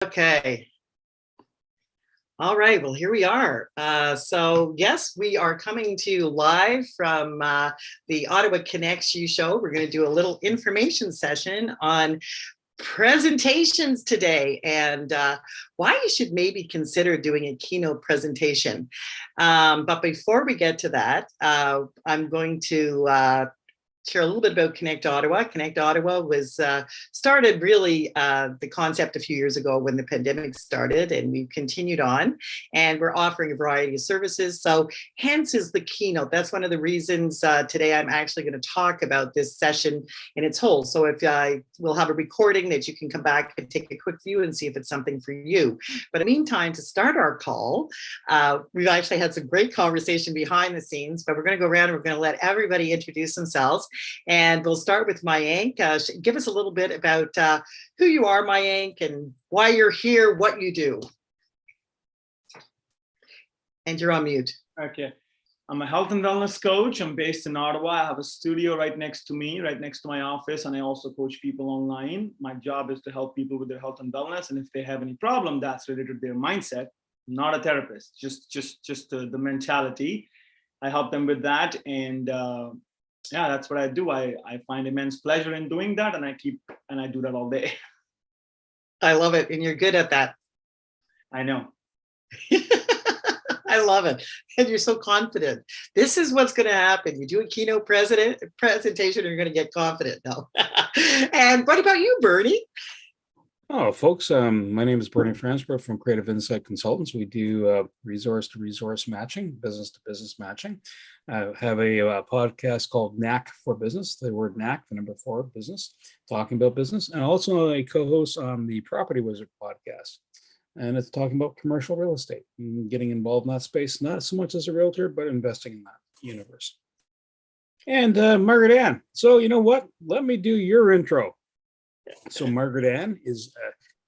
Okay. All right. Well, here we are. So yes, we are coming to you live from the Ottawa Connects You show. We're going to do a little information session on presentations today and why you should maybe consider doing a keynote presentation. But before we get to that, I'm going to share a little bit about Connect Ottawa. Connect Ottawa was started really the concept a few years ago when the pandemic started, and we've continued on, and we're offering a variety of services. So hence is the keynote. That's one of the reasons today I'm actually going to talk about this session in its whole. So if we'll have a recording that you can come back and take a quick view and see if it's something for you. But in the meantime, to start our call, we've actually had some great conversation behind the scenes, but we're going to go around and we're going to let everybody introduce themselves. And we'll start with Mayank. Give us a little bit about who you are, Mayank, and why you're here, what you do. And you're on mute. Okay. I'm a health and wellness coach. I'm based in Ottawa. I have a studio right next to me, right next to my office, and I also coach people online. My job is to help people with their health and wellness, and if they have any problem that's related to their mindset, I'm not a therapist, just the mentality. I help them with that, and yeah, that's what I do. I find immense pleasure in doing that, and I do that all day. I love it, and you're good at that. I know. I love it. And you're so confident. This is what's going to happen. You do a keynote presentation, and you're going to get confident. No. And what about you, Bernie? Oh, folks, my name is Bernie Fransborough from Creative Insight Consultants. We do resource-to-resource matching, business-to-business matching. I have a podcast called Knack for Business, the word Knack, the number 4, business, talking about business, and also a co-host on the Property Wizard podcast. And it's talking about commercial real estate and getting involved in that space, not so much as a realtor, but investing in that universe. And Margaret Ann, so you know what? Let me do your intro. So Margaret Ann is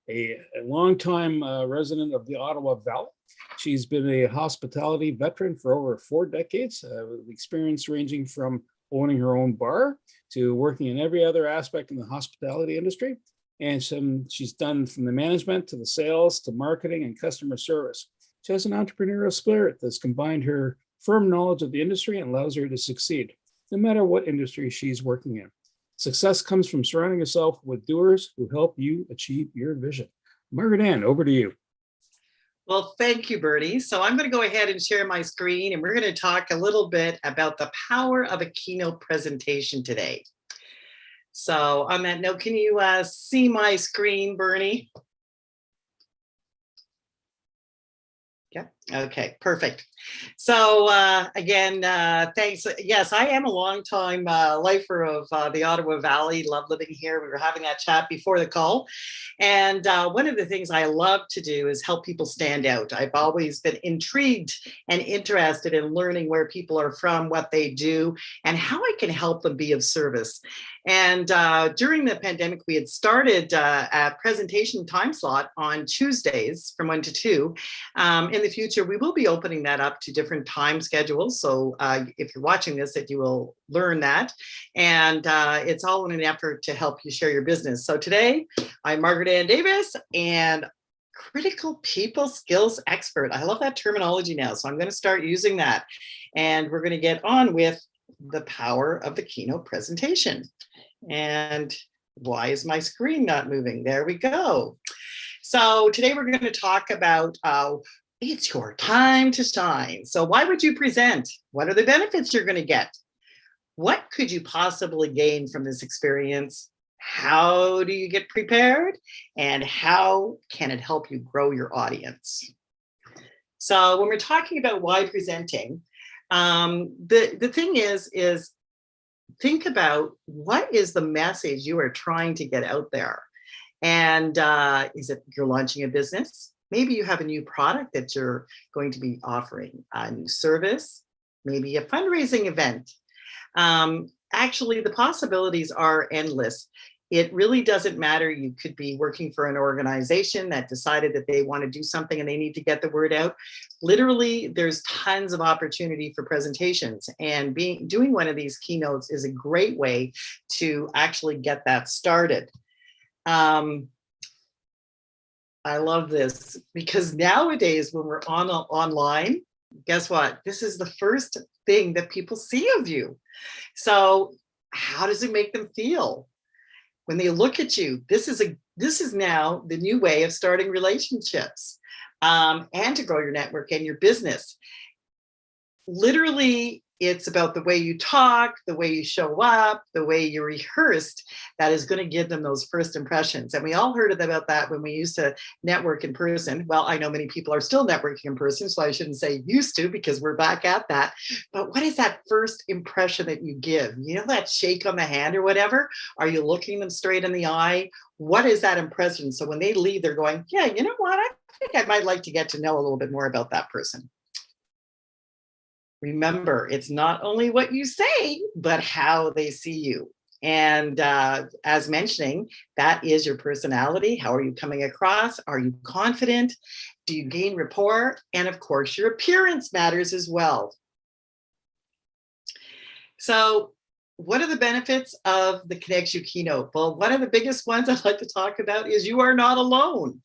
a longtime resident of the Ottawa Valley. She's been a hospitality veteran for over 4 decades, with experience ranging from owning her own bar to working in every other aspect in the hospitality industry. And she's done from the management to the sales to marketing and customer service. She has an entrepreneurial spirit that's combined her firm knowledge of the industry and allows her to succeed, no matter what industry she's working in. Success comes from surrounding yourself with doers who help you achieve your vision. Margaret Ann, over to you. Well, thank you, Bernie. So I'm going to go ahead and share my screen, and we're going to talk a little bit about the power of a keynote presentation today. So on that note, can you see my screen, Bernie? Yeah. Okay, perfect. So again, thanks. Yes, I am a longtime lifer of the Ottawa Valley. Love living here. We were having that chat before the call. And one of the things I love to do is help people stand out. I've always been intrigued and interested in learning where people are from, what they do, and how I can help them be of service. And during the pandemic, we had started a presentation time slot on Tuesdays from 1 to 2. In the future, we will be opening that up to different time schedules. So if you're watching this, that you will learn that. And it's all in an effort to help you share your business. So today, I'm Margaret Ann Davis, and critical people skills expert. I love that terminology now. So I'm going to start using that. And we're going to get on with the power of the keynote presentation. And why is my screen not moving? There we go. So today we're going to talk about it's your time to shine. So why would you present? What are the benefits you're going to get? What could you possibly gain from this experience? How do you get prepared? And how can it help you grow your audience? So when we're talking about why presenting, the thing is think about what is the message you are trying to get out there. And is it you're launching a business? Maybe you have a new product that you're going to be offering, a new service, maybe a fundraising event. Actually, the possibilities are endless. It really doesn't matter. You could be working for an organization that decided that they want to do something and they need to get the word out. Literally, there's tons of opportunity for presentations, and doing one of these keynotes is a great way to actually get that started. I love this because nowadays when we're online, guess what? This is the first thing that people see of you. So how does it make them feel when they look at you? This is now the new way of starting relationships, and to grow your network and your business. Literally, it's about the way you talk, the way you show up, the way you rehearsed, that is going to give them those first impressions. And we all heard about that when we used to network in person. Well, I know many people are still networking in person, so I shouldn't say used to, because we're back at that. But what is that first impression that you give? You know, that shake on the hand or whatever? Are you looking them straight in the eye? What is that impression? So when they leave, they're going, yeah, you know what? I think I might like to get to know a little bit more about that person. Remember, it's not only what you say, but how they see you. And as mentioning, that is your personality. How are you coming across? Are you confident? Do you gain rapport? And of course, your appearance matters as well. So what are the benefits of the Connect You Keynote? Well, one of the biggest ones I'd like to talk about is you are not alone.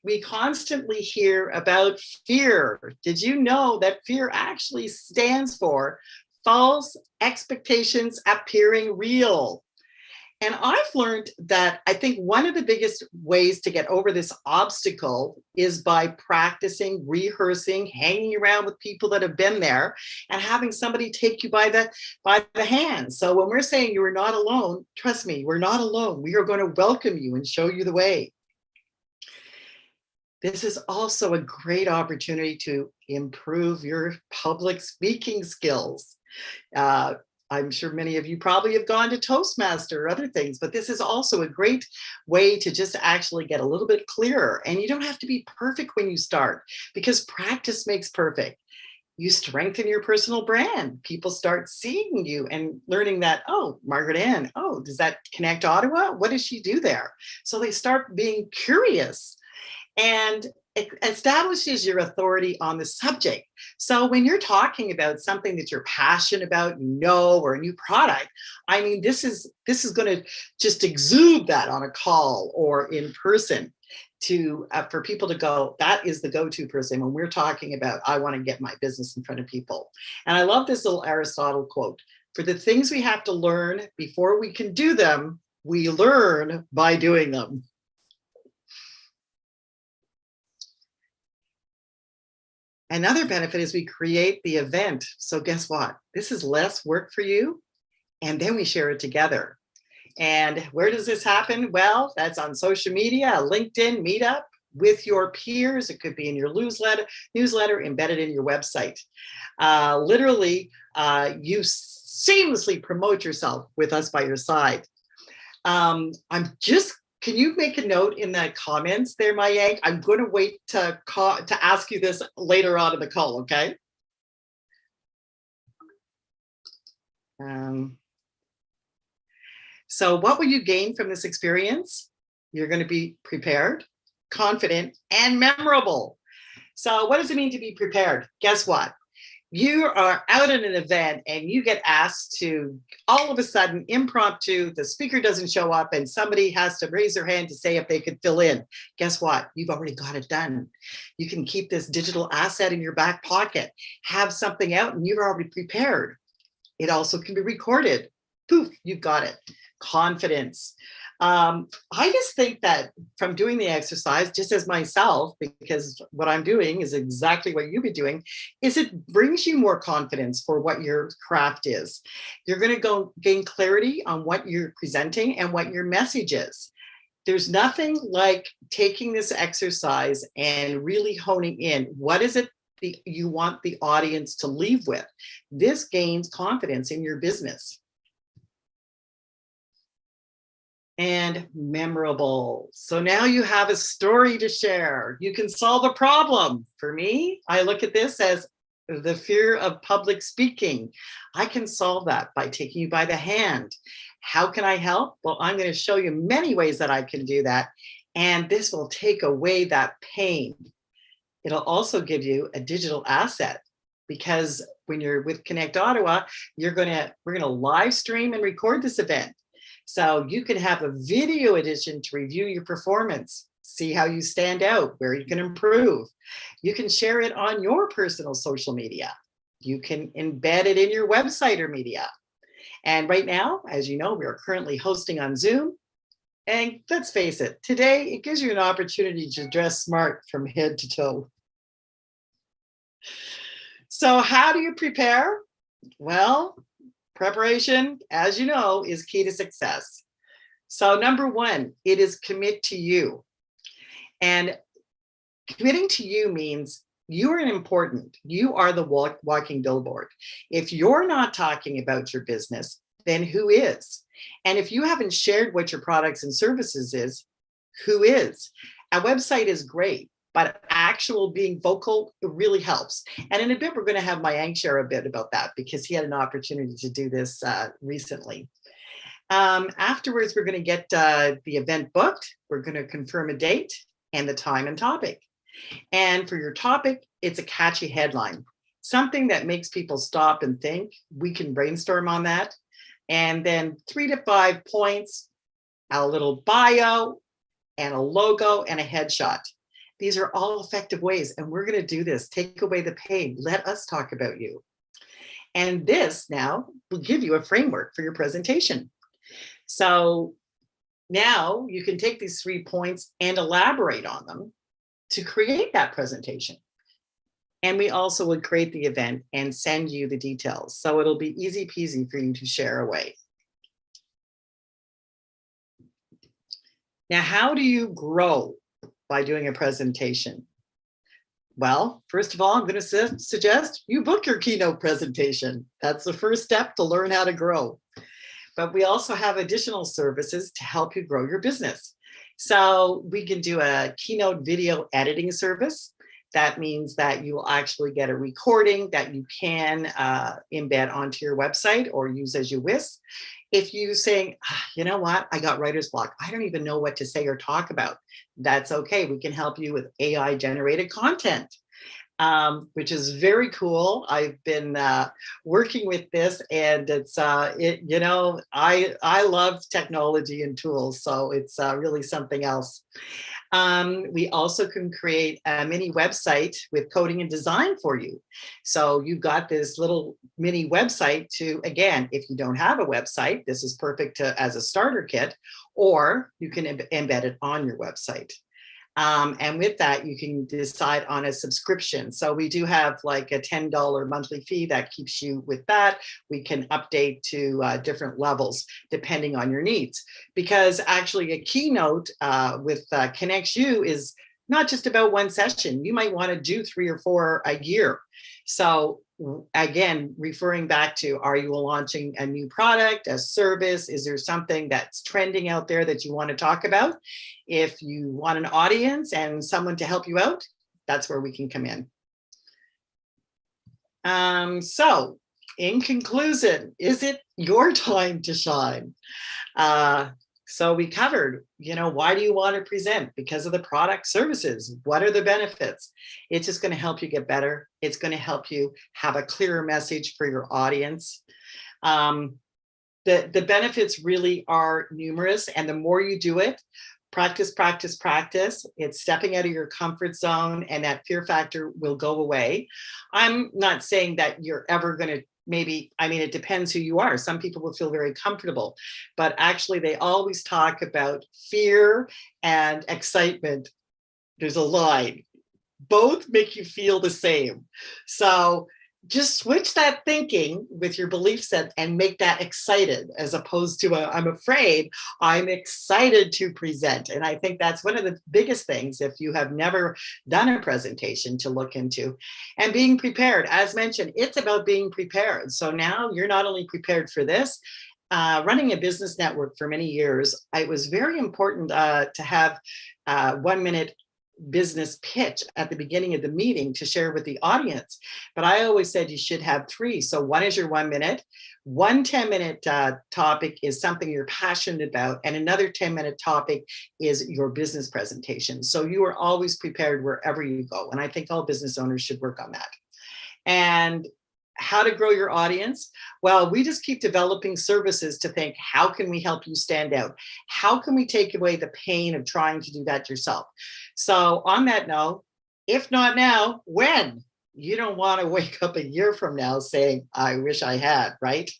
We constantly hear about fear. Did you know that fear actually stands for false expectations appearing real? And I've learned that I think one of the biggest ways to get over this obstacle is by practicing, rehearsing, hanging around with people that have been there, and having somebody take you by the hand. So when we're saying you are not alone, trust me, we're not alone. We are going to welcome you and show you the way. This is also a great opportunity to improve your public speaking skills. I'm sure many of you probably have gone to Toastmaster or other things, but this is also a great way to just actually get a little bit clearer. And you don't have to be perfect when you start, because practice makes perfect. You strengthen your personal brand. People start seeing you and learning that, oh, Margaret Ann, oh, does that connect Ottawa? What does she do there? So they start being curious. And it establishes your authority on the subject. So when you're talking about something that you're passionate about, or a new product, I mean, this is going to just exude that on a call or in person to for people to go, that is the go-to person when we're talking about, I want to get my business in front of people. And I love this little Aristotle quote: for the things we have to learn before we can do them, we learn by doing them. Another benefit is we create the event. So guess what? This is less work for you. And then we share it together. And where does this happen? Well, that's on social media, LinkedIn, Meetup, with your peers. It could be in your newsletter embedded in your website. Literally, you seamlessly promote yourself with us by your side. Can you make a note in the comments there, Mayank? I'm going to wait to ask you this later on in the call, okay? So what will you gain from this experience? You're going to be prepared, confident, and memorable. So what does it mean to be prepared? Guess what? You are out at an event and you get asked to, all of a sudden, impromptu, the speaker doesn't show up and somebody has to raise their hand to say if they could fill in. Guess what? You've already got it done. You can keep this digital asset in your back pocket, have something out, and you're already prepared. It also can be recorded. Poof, you've got it. Confidence. I just think that from doing the exercise, just as myself, because what I'm doing is exactly what you've been doing, is it brings you more confidence for what your craft is. You're going to go gain clarity on what you're presenting and what your message is. There's nothing like taking this exercise and really honing in. What is it you want the audience to leave with? This gains confidence in your business. And memorable. So now you have a story to share. You can solve a problem. For me, I look at this as the fear of public speaking. I can solve that by taking you by the hand. How can I help? Well, I'm going to show you many ways that I can do that. And this will take away that pain. It'll also give you a digital asset, because when you're with Connect Ottawa, we're going to live stream and record this event. So you can have a video edition to review your performance. see how you stand out, where you can improve. You can share it on your personal social media. You can embed it in your website or media. And right now, as you know, we are currently hosting on Zoom. And let's face it, today it gives you an opportunity to dress smart from head to toe. So how do you prepare? Well, preparation, as you know, is key to success. So number one, it is commit to you. And committing to you means you are important. You are the walking billboard. If you're not talking about your business, then who is? And if you haven't shared what your products and services is, who is? A website is great, but actual being vocal, it really helps. And in a bit, we're going to have Mayank share a bit about that because he had an opportunity to do this recently. Afterwards, we're going to get the event booked. We're going to confirm a date and the time and topic. And for your topic, it's a catchy headline, something that makes people stop and think. We can brainstorm on that. And then 3 to 5 points, a little bio and a logo and a headshot. These are all effective ways. And we're going to do this. Take away the pain. Let us talk about you. And this now will give you a framework for your presentation. So now you can take these 3 points and elaborate on them to create that presentation. And we also would create the event and send you the details. So it'll be easy peasy for you to share away. Now, how do you grow by doing a presentation? Well, first of all, I'm going to suggest you book your keynote presentation. That's the first step to learn how to grow. But we also have additional services to help you grow your business. So we can do a keynote video editing service. That means that you will actually get a recording that you can embed onto your website or use as you wish. If you saying, you know what, I got writer's block, I don't even know what to say or talk about, that's okay. We can help you with AI generated content, which is very cool. I've been working with this, and it's you know, I love technology and tools, so it's really something else. We also can create a mini website with coding and design for you. So you've got this little mini website to, again, if you don't have a website, this is perfect as a starter kit, or you can embed it on your website. And with that, you can decide on a subscription. So we do have like a $10 monthly fee that keeps you with that. We can update to different levels depending on your needs. Because actually a keynote with Connects You is not just about one session. You might want to do 3 or 4 a year. So again, referring back to, are you launching a new product, a service? Is there something that's trending out there that you want to talk about? If you want an audience and someone to help you out, that's where we can come in. So in conclusion, is it your time to shine? So we covered, you know, why do you want to present? Because of the product services. What are the benefits? It's just going to help you get better. It's going to help you have a clearer message for your audience. The benefits really are numerous, and the more you do it, practice, practice, practice. It's stepping out of your comfort zone, and that fear factor will go away. I'm not saying that you're ever going to maybe, I mean, it depends who you are. Some people will feel very comfortable, but actually they always talk about fear and excitement. There's a line. Both make you feel the same. So just switch that thinking with your belief set and make that excited, as opposed to I'm afraid. I'm excited to present. And I think that's one of the biggest things, if you have never done a presentation, to look into. And being prepared, as mentioned, it's about being prepared. So now you're not only prepared for this. Running a business network for many years, it was very important to have 1 minute business pitch at the beginning of the meeting to share with the audience. But I always said you should have 3. So one is your 1 minute, one 10-minute topic is something you're passionate about, and another 10-minute topic is your business presentation. So you are always prepared wherever you go. And I think all business owners should work on that. And how to grow your audience? Well, we just keep developing services to think, how can we help you stand out? How can we take away the pain of trying to do that yourself? So on that note, if not now, when? You don't want to wake up a year from now saying, I wish I had, right?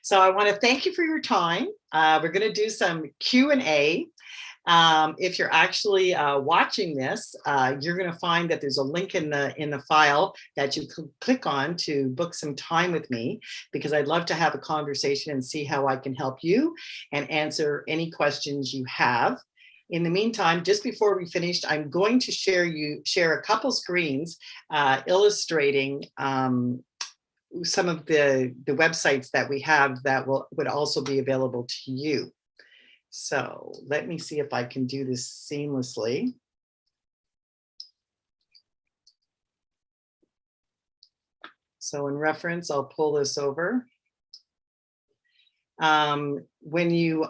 So I want to thank you for your time. We're going to do some Q&A. If you're actually watching this, you're going to find that there's a link in the file that you can click on to book some time with me, because I'd love to have a conversation and see how I can help you and answer any questions you have. In the meantime, just before we finished, I'm going to share a couple screens illustrating some of the websites that we have that would also be available to you. So let me see if I can do this seamlessly. So in reference, I'll pull this over. When you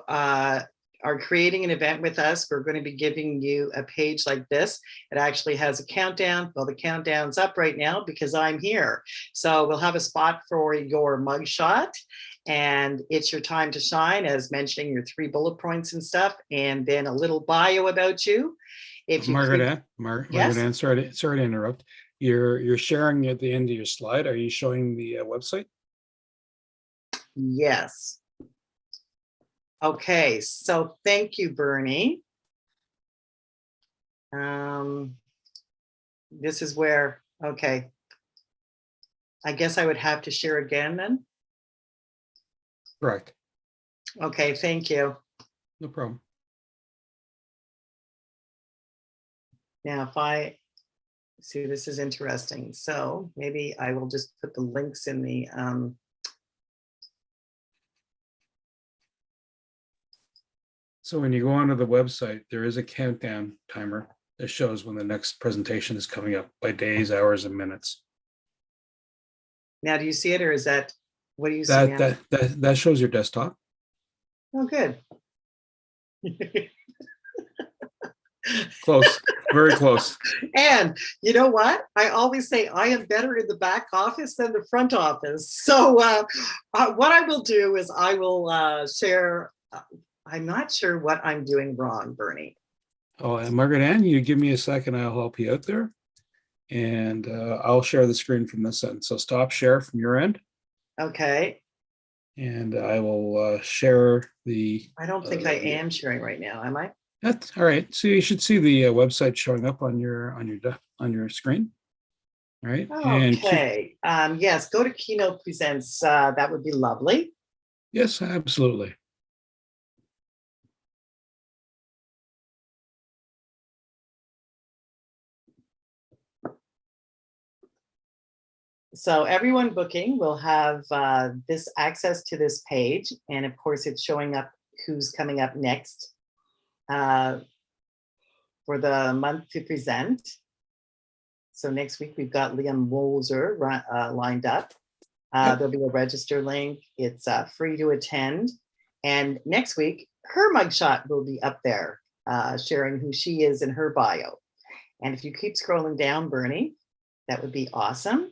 are creating an event with us, we're going to be giving you a page like this. It actually has a countdown. Well, the countdown's up right now because I'm here. So we'll have a spot for your mugshot, and it's your time to shine, as mentioning your 3 bullet points and stuff, and then a little bio about you. If you Margaret yes? Ann, sorry to interrupt. You're sharing at the end of your slide. Are you showing the website? Yes. Okay, so thank you, Bernie. This is where, okay. I guess I would have to share again then? Correct. Okay, thank you. No problem. Now, if I see, this is interesting. So maybe I will just put the links in the, So when you go onto the website, there is a countdown timer that shows when the next presentation is coming up by days, hours, and minutes. now do you see it, or is that, what do you see now? That shows your desktop. Oh, good. Close, very close. And you know what? I always say I am better in the back office than the front office. So what I will do is I will share. I'm not sure what I'm doing wrong, Bernie. Oh, and Margaret Ann, you give me a second, I'll help you out there. And I'll share the screen from this end. So stop share from your end. Okay. And I will share the. I don't think I am sharing right now, am I? That's all right. So you should see the website showing up on your screen. All right. Okay. Yes, go to Keynote Presents. That would be lovely. Yes, absolutely. So everyone booking will have this access to this page. And of course, it's showing up who's coming up next for the month to present. So next week, we've got Liam Moser lined up. There'll be a register link. It's free to attend. And next week, her mugshot will be up there, sharing who she is in her bio. And if you keep scrolling down, Bernie, that would be awesome.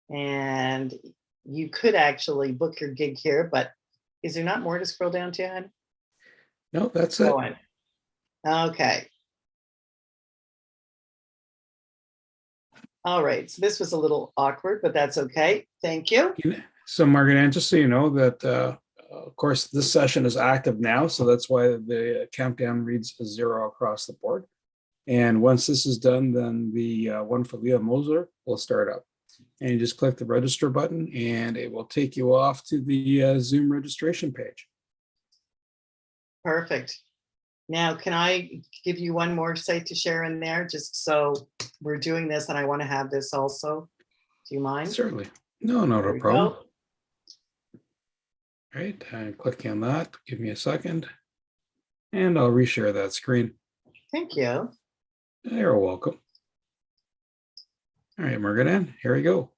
And you could actually book your gig here, but is there not more to scroll down to, Ed? No, that's it. Okay. All right, so this was a little awkward, but that's okay. Thank you. So Margaret Ann, just so you know that, of course, this session is active now, so that's why the countdown reads 0 across the board. And once this is done, then the one for Leah Moser will start up. And you just click the register button and it will take you off to the Zoom registration page. Perfect. Now, can I give you one more site to share in there, just so we're doing this and I want to have this also? Do you mind? Certainly. No, not a problem. All right, I'm clicking on that. Give me a second. And I'll reshare that screen. Thank you. You're welcome. All right, Margaret Ann, here we go.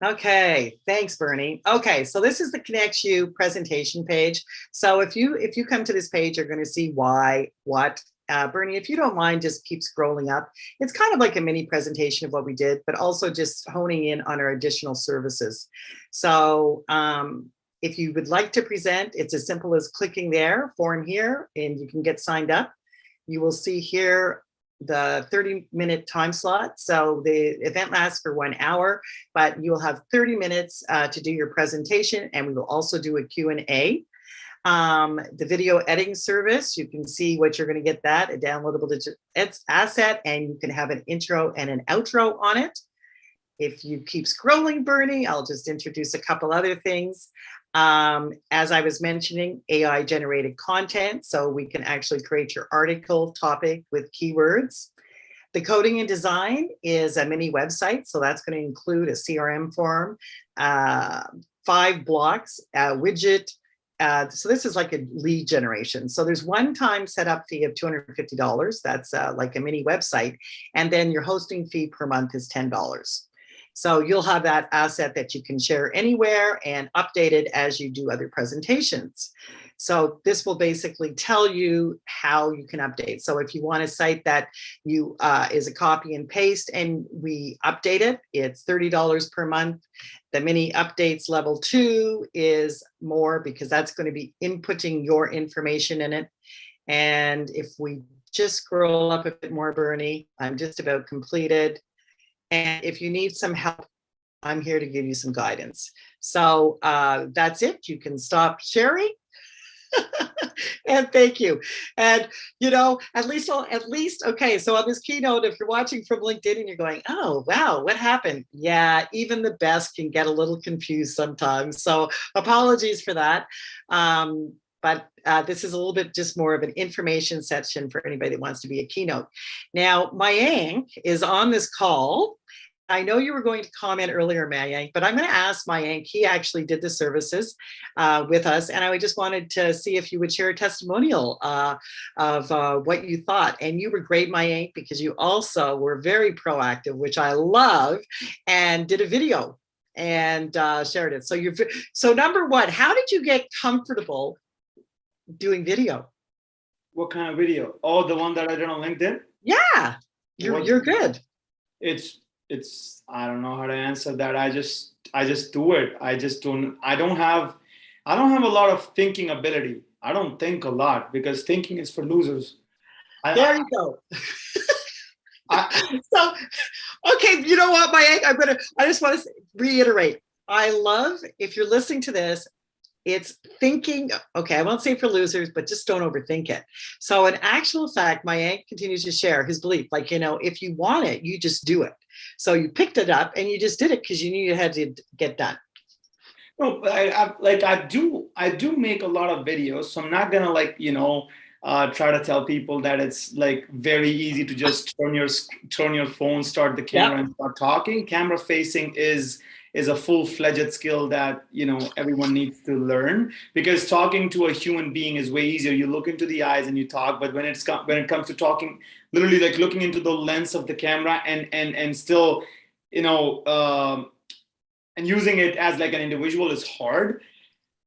Okay, thanks, Bernie. Okay, so this is the Connect You presentation page. So if you come to this page, you're going to see why, what, Bernie, if you don't mind, just keep scrolling up. It's kind of like a mini presentation of what we did, but also just honing in on our additional services. So if you would like to present, it's as simple as clicking there, form here, and you can get signed up. You will see here the 30-minute time slot. So the event lasts for 1 hour, but you'll have 30 minutes to do your presentation, and we will also do a Q&A. The video editing service, you can see what you're going to get, that a downloadable digital asset, and you can have an intro and an outro on it. If you keep scrolling, Bernie, I'll just introduce a couple other things. As I was mentioning, AI generated content, so we can actually create your article topic with keywords. The coding and design is a mini website, so that's going to include a CRM form, 5 blocks, a widget. So this is like a lead generation. So there's one-time setup fee of $250. That's like a mini website. And then your hosting fee per month is $10. So you'll have that asset that you can share anywhere and update it as you do other presentations. So this will basically tell you how you can update. So if you want a site that you is a copy and paste and we update it, it's $30 per month. The mini updates level 2 is more because that's going to be inputting your information in it. And if we just scroll up a bit more, Bernie, I'm just about completed. And if you need some help, I'm here to give you some guidance. So that's it. You can stop sharing. And thank you. And you know, at least okay. So on this keynote, if you're watching from LinkedIn and you're going, oh wow, what happened? Yeah, even the best can get a little confused sometimes. So apologies for that. But this is a little bit just more of an information section for anybody that wants to be a keynote. Now, Mayank is on this call. I know you were going to comment earlier, Mayank, but I'm going to ask Mayank. He actually did the services with us, and I just wanted to see if you would share a testimonial of what you thought. And you were great, Mayank, because you also were very proactive, which I love, and did a video and shared it. So number one, how did you get comfortable doing video? What kind of video? Oh, the one that I did on LinkedIn? Yeah, you're good. It's I don't know how to answer that. I just do it. I don't have a lot of thinking ability. I don't think a lot because thinking is for losers. There you go. So, okay, you know what, Mayank, I just want to reiterate. I love, if you're listening to this, it's thinking, okay, I won't say for losers, but just don't overthink it. So in actual fact, Mayank continues to share his belief, like, you know, if you want it, you just do it. So you picked it up and you just did it because you knew you had to get done. No, I do make a lot of videos, so I'm not gonna try to tell people that it's like very easy to just turn your phone, start the camera, and start talking. Camera facing is a full-fledged skill that everyone needs to learn, because talking to a human being is way easier. You look into the eyes and you talk, but when it comes to talking, literally like looking into the lens of the camera and still and using it as like an individual is hard.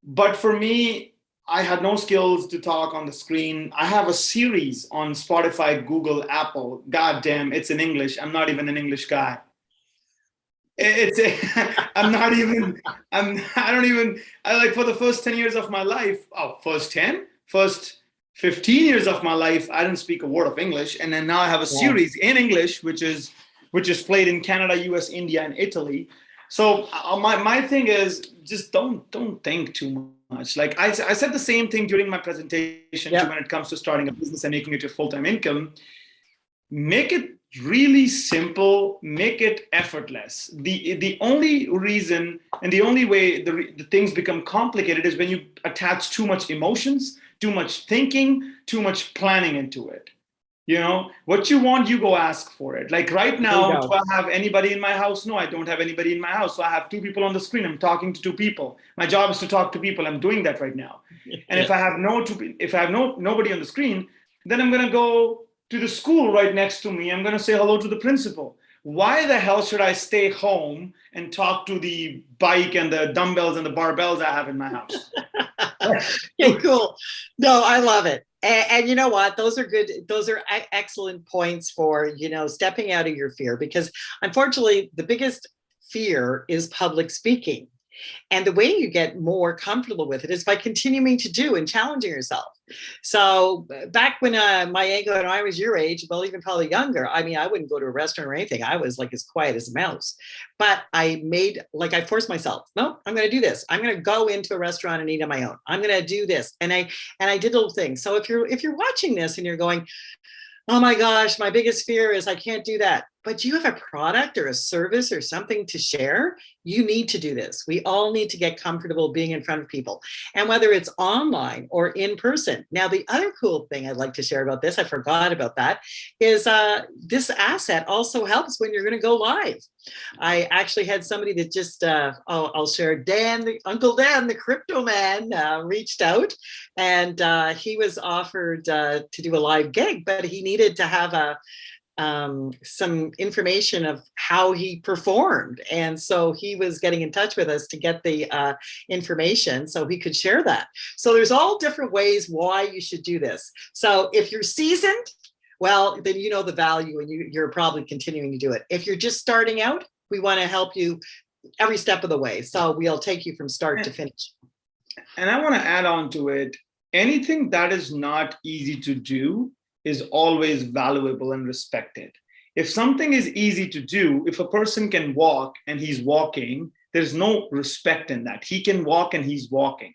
But for me, I had no skills to talk on the screen. I have a series on Spotify, Google, Apple. God damn, it's in English. I'm not even an English guy. I for the first 10 years of my life, first 15 years of my life, I didn't speak a word of English. And then now I have a series in English, which is played in Canada, US, India, and Italy. So my thing is just don't think too much. Like I said the same thing during my presentation when it comes to starting a business and making it your full-time income. Make it really simple, make it effortless. The only reason and the only way the things become complicated is when you attach too much emotions, too much thinking, too much planning into it. What you want, you go ask for it. Like right now, do I have anybody in my house? No, I don't have anybody in my house. So I have 2 people on the screen. I'm talking to 2 people. My job is to talk to people. I'm doing that right now. And if I have nobody on the screen, then I'm going to go to the school right next to me. I'm going to say hello to the principal. why the hell should I stay home and talk to the bike and the dumbbells and the barbells I have in my house? Okay, cool. No, I love it. And you know what? Those are good. Those are excellent points for, stepping out of your fear, because unfortunately, the biggest fear is public speaking. And the way you get more comfortable with it is by continuing to do and challenging yourself. So back when my ego and I was your age, well, even probably younger, I mean, I wouldn't go to a restaurant or anything. I was like as quiet as a mouse. But I forced myself. No, I'm going to do this. I'm going to go into a restaurant and eat on my own. I'm going to do this. And I did little things. So if you're watching this and you're going, oh my gosh, my biggest fear is I can't do that. But you have a product or a service or something to share, you need to do this. We all need to get comfortable being in front of people. And whether it's online or in person. Now, the other cool thing I'd like to share about this, I forgot about that, is this asset also helps when you're going to go live. I actually had somebody that just, I'll share, Uncle Dan, the crypto man, reached out, and he was offered to do a live gig, but he needed to have some information of how he performed. And so he was getting in touch with us to get the information so he could share that. So there's all different ways why you should do this. So if you're seasoned, well, then you know the value and you're probably continuing to do it. If you're just starting out, we want to help you every step of the way. So we'll take you from start to finish. And I want to add on to it, anything that is not easy to do is always valuable and respected. If something is easy to do, if a person can walk and he's walking, there's no respect in that. He can walk and he's walking.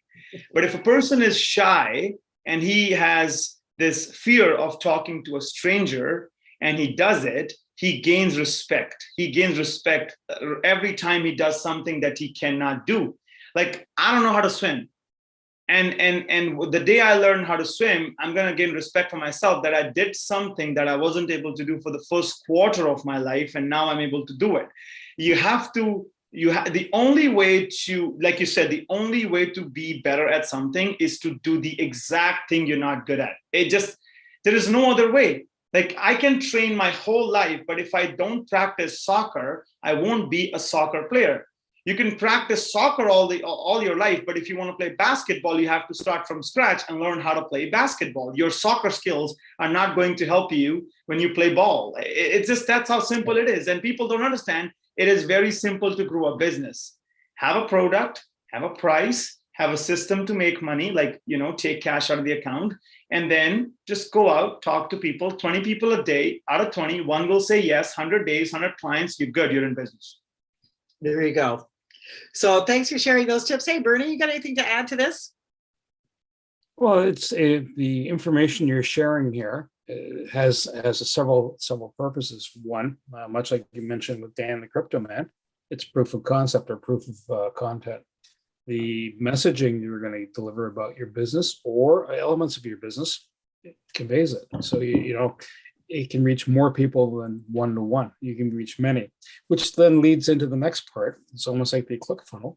But if a person is shy and he has this fear of talking to a stranger and he does it, he gains respect. He gains respect every time he does something that he cannot do. Like, I don't know how to swim. And the day I learned how to swim, I'm going to gain respect for myself that I did something that I wasn't able to do for the first quarter of my life, and now I'm able to do it. The only way to, like you said, the only way to be better at something is to do the exact thing you're not good at. There is no other way. Like, I can train my whole life, but if I don't practice soccer, I won't be a soccer player. You can practice soccer all your life, but if you want to play basketball, you have to start from scratch and learn how to play basketball. Your soccer skills are not going to help you when you play ball. It's just, that's how simple it is. And people don't understand. It is very simple to grow a business. Have a product, have a price, have a system to make money, like, take cash out of the account, and then just go out, talk to people, 20 people a day. Out of 20, one will say yes, 100 days, 100 clients, you're good, you're in business. There you go. So thanks for sharing those tips. Hey, Bernie, you got anything to add to this? Well, it's the information you're sharing here has several purposes. One, much like you mentioned with Dan the Crypto Man, it's proof of concept or proof of content. The messaging you're going to deliver about your business or elements of your business, it conveys it. So it can reach more people than one-to-one. You can reach many, which then leads into the next part. It's almost like the ClickFunnels.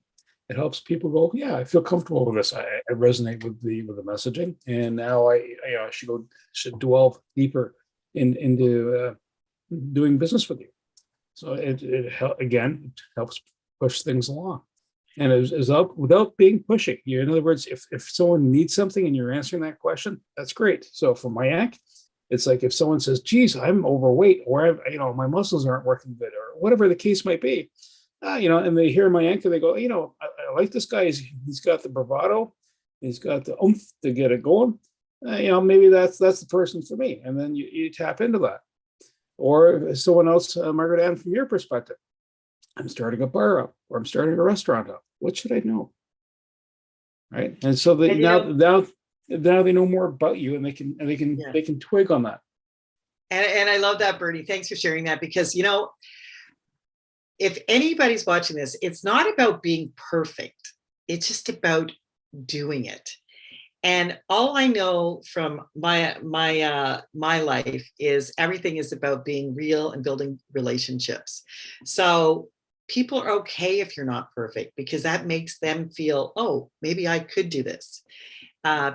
It helps people go, yeah, I feel comfortable with this. I resonate with the messaging, and now I should delve deeper into doing business with you. So it helps push things along, and is up without being pushy. In other words, if someone needs something and you're answering that question, that's great. So for my act, it's like if someone says, geez, I'm overweight, or my muscles aren't working good, or whatever the case might be, and they hear my anchor, they go, I like this guy. He's got the bravado, he's got the oomph to get it going. Maybe that's the person for me. And then you tap into that. Or someone else, Margaret Ann, from your perspective, I'm starting a bar up, or I'm starting a restaurant up. What should I know? Right. And so now they know more about you, and they can twig on that. And I love that, Bernie. Thanks for sharing that, because if anybody's watching this, it's not about being perfect. It's just about doing it. And all I know from my life is everything is about being real and building relationships. So people are okay if you're not perfect, because that makes them feel, oh, maybe I could do this.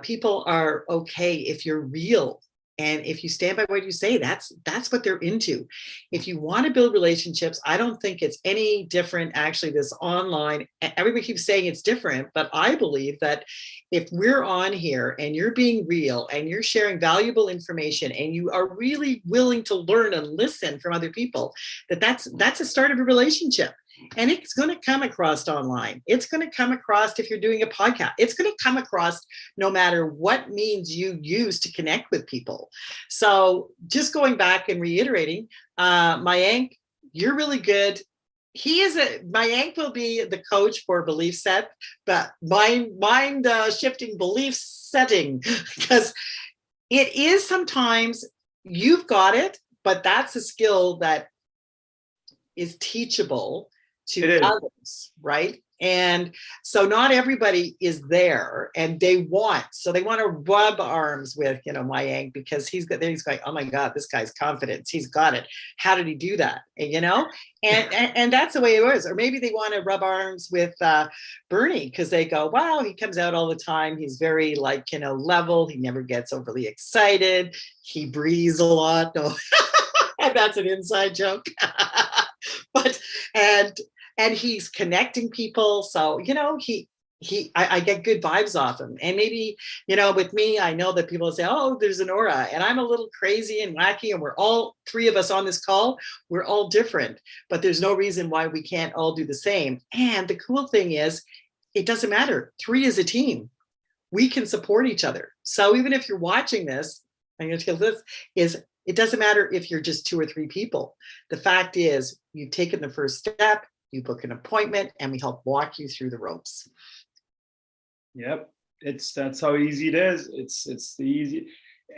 People are okay if you're real And if you stand by what you say, that's what they're into. If you want to build relationships, I don't think it's any different. Actually, this online, everybody keeps saying it's different, but I believe that if we're on here and you're being real and you're sharing valuable information and you are really willing to learn and listen from other people, that's a start of a relationship. And it's going to come across online. It's going to come across if you're doing a podcast. It's going to come across no matter what means you use to connect with people. So just going back and reiterating, Mayank, you're really good. Mayank will be the coach for belief set, but mind shifting belief setting, because it is sometimes you've got it, but that's a skill that is teachable to others, right? And so not everybody is there, and they want to rub arms with, Mayank, because he's going, oh my God, this guy's confidence, he's got it. How did he do that? And that's the way it was. Or maybe they want to rub arms with Bernie, because they go, wow, he comes out all the time. He's very level. He never gets overly excited. He breathes a lot. No, and that's an inside joke. But and he's connecting people. So, I get good vibes off him. And maybe, with me, I know that people say, oh, there's an aura, and I'm a little crazy and wacky, and we're all three of us on this call. We're all different, but there's no reason why we can't all do the same. And the cool thing is, it doesn't matter. Three is a team. We can support each other. So even if you're watching this, I'm going to tell this is, it doesn't matter if you're just 2 or 3 people. The fact is, you've taken the first step, you book an appointment, and we help walk you through the ropes. Yep, that's how easy it is. It's the easy.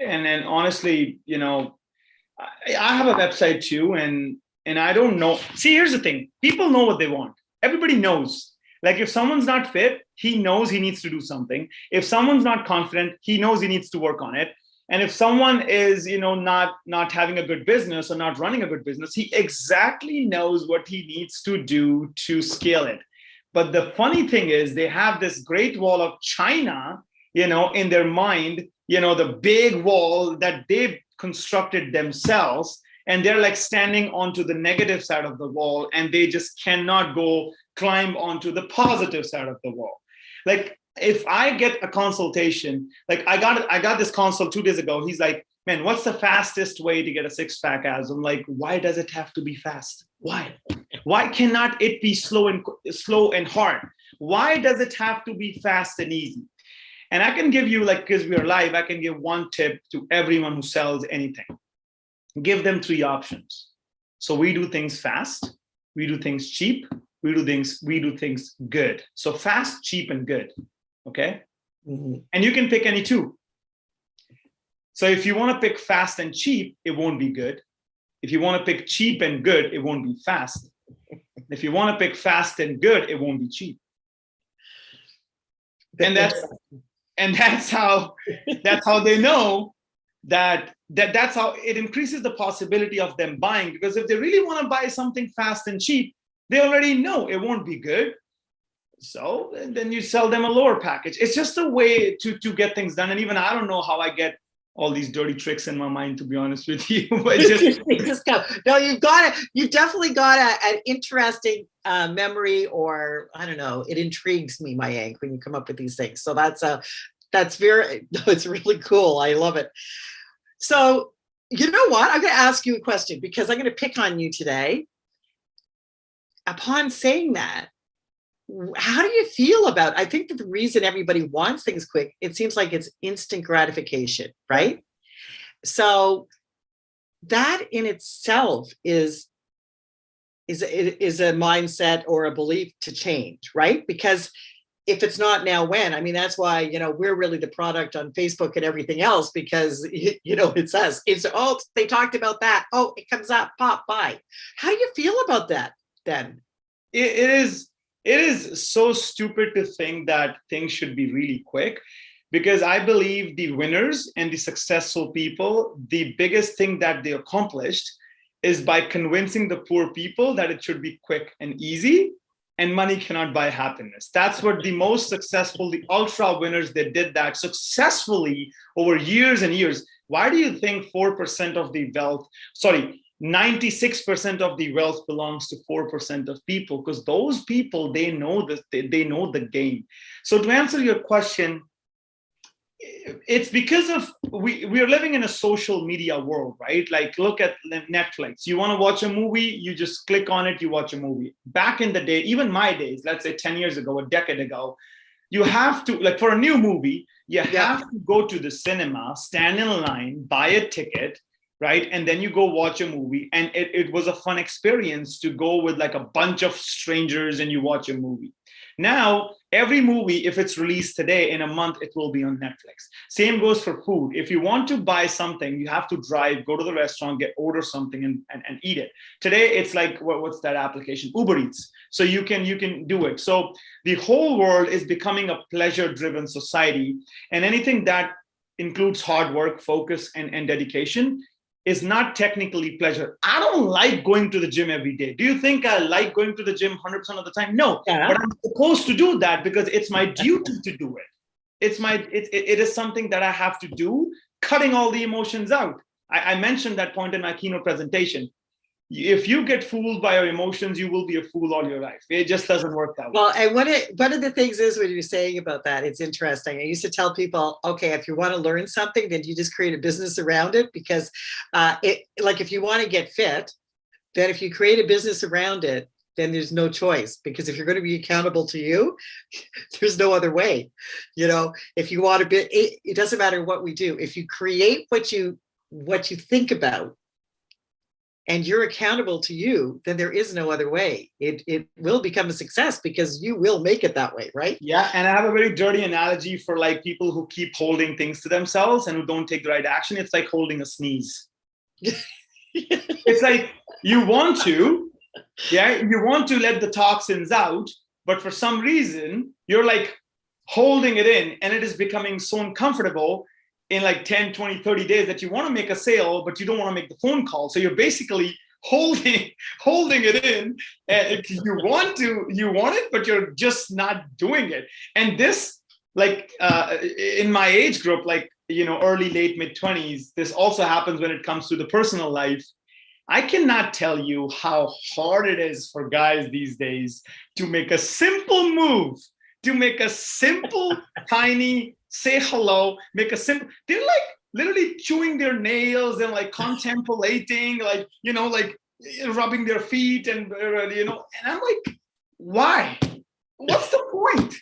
And then honestly, I have a website too, and I don't know. See, here's the thing: people know what they want. Everybody knows. Like if someone's not fit, he knows he needs to do something. If someone's not confident, he knows he needs to work on it. And if someone is, not having a good business or not running a good business, he exactly knows what he needs to do to scale it. But the funny thing is, they have this great wall of China, in their mind, the big wall that they've constructed themselves. And they're like standing onto the negative side of the wall, and they just cannot climb onto the positive side of the wall. Like, if I get a consultation, like I got this consult 2 days ago. He's like, man, what's the fastest way to get a 6-pack abs? I'm like, why does it have to be fast? Why cannot it be slow and hard? Why does it have to be fast and easy? And I can give you, because we are live, I can give one tip to everyone who sells anything. Give them 3 options. So we do things fast, we do things cheap, we do things good. So fast, cheap, and good. Okay. Mm-hmm. And you can pick any 2. So if you want to pick fast and cheap, it won't be good. If you want to pick cheap and good, it won't be fast. If you want to pick fast and good, it won't be cheap. And that's how they know that's how it increases the possibility of them buying. Because if they really want to buy something fast and cheap, they already know it won't be good. So then you sell them a lower package. It's just a way to get things done. And even I don't know how I get all these dirty tricks in my mind, to be honest with you. But just go. No, you've definitely got an interesting memory, or I don't know. It intrigues me, Mayank, when you come up with these things. So it's really cool. I love it. So you know what? I'm going to ask you a question, because I'm going to pick on you today. Upon saying that, how do you feel about, I think that the reason everybody wants things quick, it seems like it's instant gratification, right? So that in itself is a mindset or a belief to change, right? Because if it's not now, when? I mean, that's why, we're really the product on Facebook and everything else, because, it's us. It's, oh, they talked about that. Oh, it comes up, pop by. How do you feel about that then? It is so stupid to think that things should be really quick, because I believe the winners and the successful people, the biggest thing that they accomplished is by convincing the poor people that it should be quick and easy, and money cannot buy happiness. That's what the most successful, the ultra winners, they did that successfully over years and years. Why do you think 4% of the wealth, 96% of the wealth belongs to 4% of people? Because those people, they know this, they know the game. So to answer your question, it's because of we are living in a social media world, right? Like, look at Netflix. You want to watch a movie, you just click on it, you watch a movie. Back in the day, even my days, let's say 10 years ago, a decade ago, you have to, like, for a new movie, you have to go to the cinema, stand in line, buy a ticket, right? And then you go watch a movie. And it was a fun experience to go with like a bunch of strangers and you watch a movie. Now, every movie, if it's released today, in a month, it will be on Netflix. Same goes for food. If you want to buy something, you have to drive, go to the restaurant, order something and eat it. Today, it's like, what's that application? Uber Eats. So you can do it. So the whole world is becoming a pleasure-driven society. And anything that includes hard work, focus, and dedication is not technically pleasure. I don't like going to the gym every day. Do you think I like going to the gym 100% of the time? No, but I'm supposed to do that because it's my duty to do it. It is something that I have to do, cutting all the emotions out. I mentioned that point in my keynote presentation. If you get fooled by your emotions, you will be a fool all your life. It just doesn't work that way. Well, and one of the things is when you're saying about that, it's interesting. I used to tell people, okay, if you want to learn something, then you just create a business around it, because like if you want to get fit, then if you create a business around it, then there's no choice, because if you're going to be accountable to you, there's no other way. You know, if you want to be, it doesn't matter what we do. If you create what you think about, and you're accountable to you, then there is no other way. It will become a success because you will make it that way, right? Yeah, and I have a very dirty analogy for like people who keep holding things to themselves and who don't take the right action. It's like holding a sneeze. It's like you want to let the toxins out, but for some reason, you're like holding it in and it is becoming so uncomfortable in like 10, 20, 30 days that you want to make a sale, but you don't want to make the phone call. So you're basically holding it in. And you want it, but you're just not doing it. And this, like in my age group, like, you know, early, late, mid 20s, this also happens when it comes to the personal life. I cannot tell you how hard it is for guys these days to make a simple move, to make a simple, tiny, say hello, make a simple, they're like literally chewing their nails and like contemplating, like, you know, like rubbing their feet and, you know, and I'm like, why? What's the point?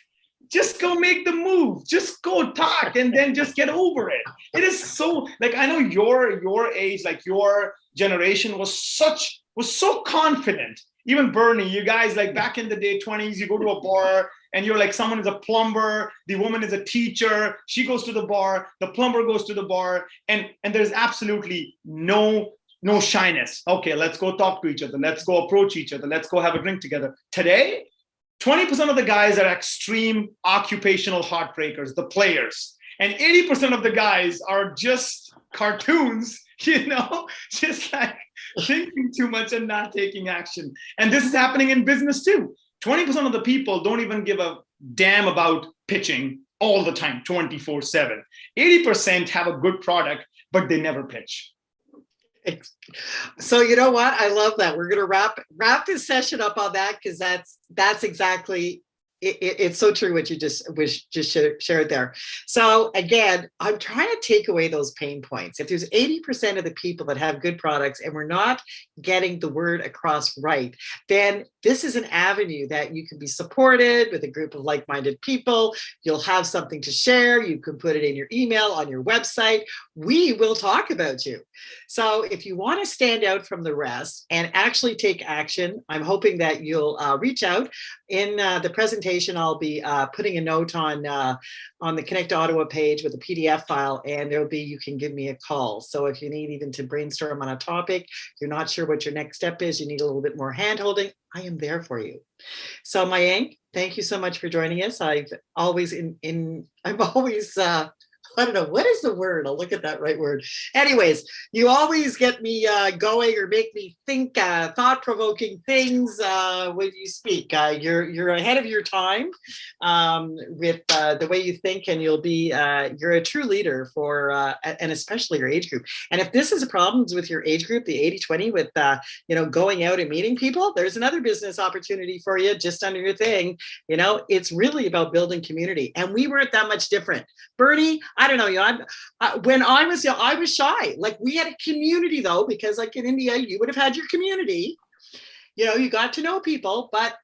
Just go make the move, just go talk and then just get over it. It is so, like, I know your age, like your generation was so confident. Even Bernie, you guys, like back in the day, 20s, you go to a bar and you're like, someone is a plumber, the woman is a teacher, she goes to the bar, the plumber goes to the bar, and there's absolutely no shyness. Okay, let's go talk to each other, let's go approach each other, let's go have a drink together. Today, 20% of the guys are extreme occupational heartbreakers, the players, and 80% of the guys are just cartoons, you know, just like thinking too much and not taking action. And this is happening in business too. 20% of the people don't even give a damn about pitching all the time, 24/7. 80% have a good product, but they never pitch. So you know what? I love that. We're going to wrap this session up on that, because that's exactly it's so true what you just shared there. So again, I'm trying to take away those pain points. If there's 80% of the people that have good products and we're not getting the word across right, then this is an avenue that you can be supported with a group of like-minded people. You'll have something to share. You can put it in your email, on your website. We will talk about you. So if you want to stand out from the rest and actually take action, I'm hoping that you'll reach out. In the presentation, I'll be putting a note on the Connect Ottawa page with a PDF file, and you can give me a call. So if you need even to brainstorm on a topic, you're not sure what your next step is, you need a little bit more hand-holding, I am there for you. So Mayank, thank you so much for joining us. I'm always I don't know, what is the word? I'll look at that right word. Anyways, you always get me going or make me think thought-provoking things when you speak. You're ahead of your time with the way you think, and you're a true leader for, and especially your age group. And if this is a problem with your age group, the 80-20 with, going out and meeting people, there's another business opportunity for you just under your thing. It's really about building community. And we weren't that much different. Bernie, I don't know, when I was young, I was shy. Like, we had a community though, because like in India, you would have had your community, you got to know people, but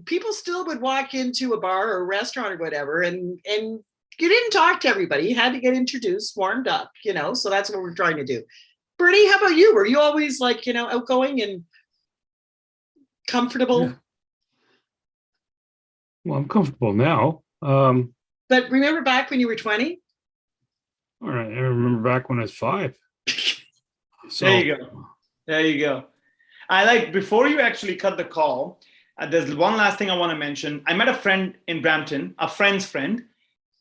people still would walk into a bar or a restaurant or whatever, and you didn't talk to everybody. You had to get introduced, warmed up, so that's what we're trying to do. Bernie, how about you? Were you always like, outgoing and comfortable? Yeah. Well, I'm comfortable now. But remember back when you were 20? All right, I remember back when I was 5. So There you go. Before you actually cut the call, there's one last thing I want to mention. I met a friend in Brampton, a friend's friend.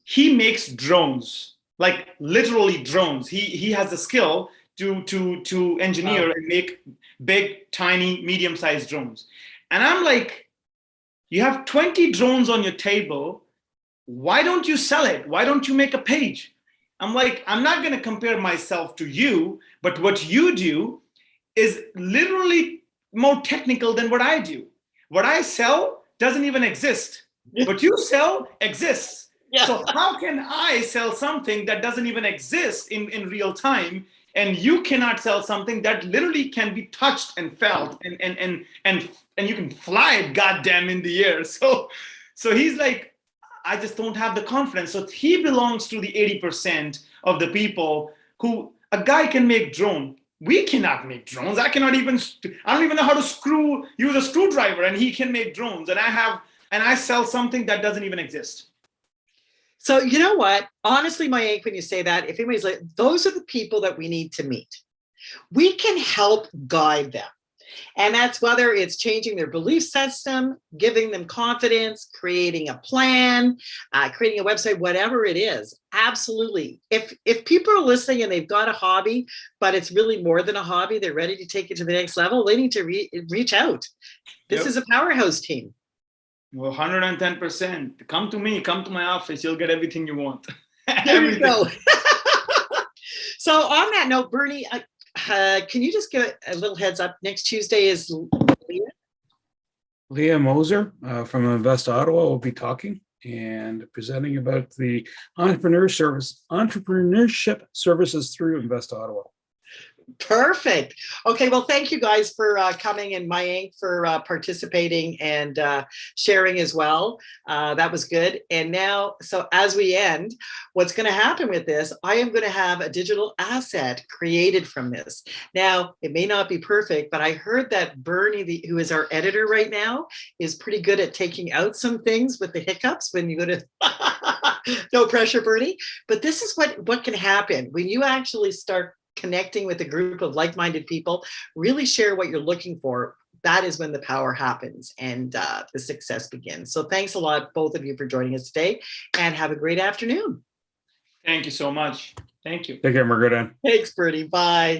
He makes drones, like literally drones. He has the skill to engineer and make big, tiny, medium-sized drones. And I'm like, you have 20 drones on your table. Why don't you sell it? Why don't you make a page? I'm like, I'm not going to compare myself to you, but what you do is literally more technical than what I do. What I sell doesn't even exist. What you sell exists. Yeah. So how can I sell something that doesn't even exist in real time? And you cannot sell something that literally can be touched and felt, and you can fly it goddamn in the air. So he's like, I just don't have the confidence. So he belongs to the 80% of the people who, a guy can make drone. We cannot make drones. I don't even know how to use a screwdriver, and he can make drones. And I sell something that doesn't even exist. So you know what? Honestly, Mayank, when you say that, if anybody's like, those are the people that we need to meet. We can help guide them. And that's whether it's changing their belief system, giving them confidence, creating a plan, creating a website, whatever it is. Absolutely. If people are listening and they've got a hobby, but it's really more than a hobby, they're ready to take it to the next level, they need to reach out. This is a powerhouse team. Well, 110%. Come to me, come to my office. You'll get everything you want. There you go. So on that note, Bernie, can you just give a little heads up? Next Tuesday is Leah Moser from Invest Ottawa will be talking and presenting about the entrepreneurship services through Invest Ottawa. Perfect. Okay, well, thank you guys for coming, and Mayank for participating and sharing as well. That was good. And now, so as we end, what's going to happen with this, I am going to have a digital asset created from this. Now, it may not be perfect, but I heard that Bernie, who is our editor right now, is pretty good at taking out some things with the hiccups when you go to, no pressure, Bernie. But this is what can happen when you actually start connecting with a group of like-minded people, really share what you're looking for. That is when the power happens and the success begins. So thanks a lot, both of you, for joining us today, and have a great afternoon. Thank you so much. Thank you. Take care, Margaret. Thanks, Bertie. Bye.